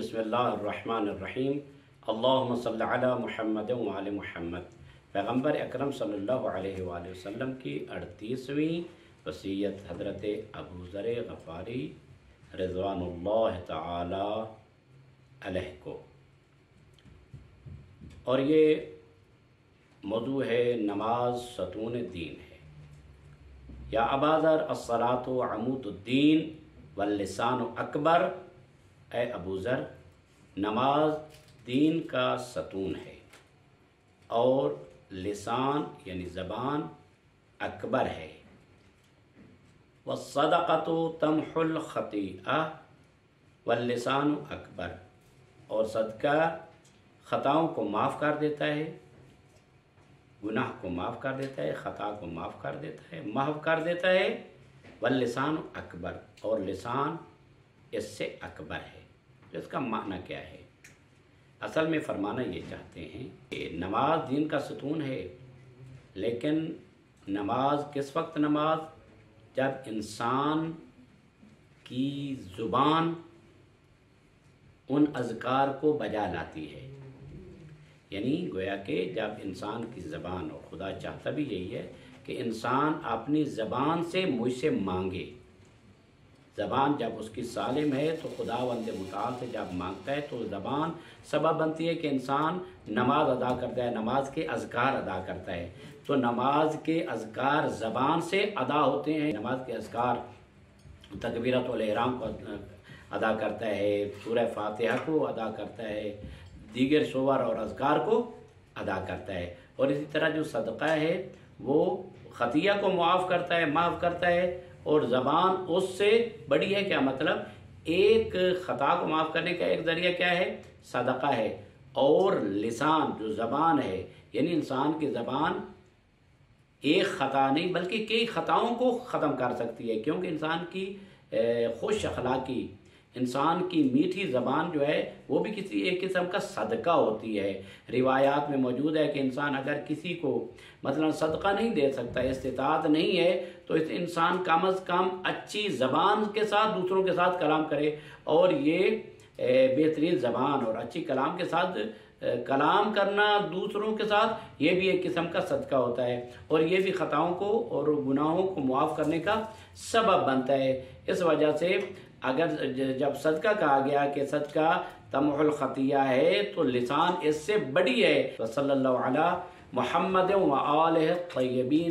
बिस्मिल्लाहिर्रहमानिर्रहीम। अल्लाहुम्मा सल्लि अला मुहम्मद व आले मुहम्मद। पैगम्बर अकरम सल्लल्लाहु अलैहि वसल्लम की 38वीं वसीयत हज़रत अबू ज़र ग़फ़ारी रिज़वानुल्लाह तआला अलैह को, और ये मौजू है नमाज सतून दीन है। या अबा ज़र अस्सलातु अमूदुद्दीन वल लिसानु अकबर, ए अबू ज़र, नमाज दीन का सतून है और लिसान यानी ज़बान अकबर है। वस्सदक़तु तमहुल ख़तीअह वल लिसानु अकबर, और सदका ख़ताओं को माफ़ कर देता है, गुनाह को माफ़ कर देता है, ख़ता को माफ़ कर देता है, महव कर देता है। वल लिसानु अकबर, और लिसान इससे अकबर है। तो इसका माना क्या है? असल में फरमाना ये चाहते हैं कि नमाज दीन का सतून है, लेकिन नमाज किस वक्त नमाज? जब इंसान की ज़ुबान उन अज़कार को बजा लाती है, यानी गोया कि जब इंसान की ज़बान, और खुदा चाहता भी यही है कि इंसान अपनी ज़बान से मुझसे मांगे। ज़बान जब उसकी सालिम है तो खुदावंद मुताल से जब मांगता है तो ज़बान सबब बनती है कि इंसान नमाज अदा करता है, नमाज के अज़कार अदा करता है। तो नमाज के अज़कार ज़बान से अदा होते हैं। नमाज के अज़कार तकबीरतुल इहराम को अदा करता है, सूरह फातिहा को अदा करता है, दीगर सूवर और अज़कार को अदा करता है। और इसी तरह जो सदक़ा है वो ख़तिया को मुआफ़ करता है, माफ़ करता है, और ज़बान उससे बड़ी है। क्या मतलब? एक ख़ता को माफ़ करने का एक ज़रिया क्या है? सदक़ा है। और लिसान जो ज़बान है, यानी इंसान की ज़बान एक ख़ता नहीं बल्कि कई ख़ताओं को ख़त्म कर सकती है, क्योंकि इंसान की खुश अखलाकी, इंसान की मीठी ज़बान जो है वो भी किसी एक किस्म का सदका होती है। रिवायात में मौजूद है कि इंसान अगर किसी को मतलब सदका नहीं दे सकता, इस्तिताअत नहीं है, तो इस इंसान कम अज़ कम अच्छी ज़बान के साथ दूसरों के साथ कलाम करे। और ये बेहतरीन ज़बान और अच्छी कलाम के साथ कलाम करना दूसरों के साथ, ये भी एक किस्म का सदका होता है, और ये भी ख़ताओं को और गुनाहों को मुआफ़ करने का सबब बनता है। इस वजह से अगर जब सदका कहा गया कि सदका तमहुल ख़तिया है, तो लिसान इससे बड़ी है। तो सल्लल्लाहु अला मुहम्मद व आलिहि तय्यबीन।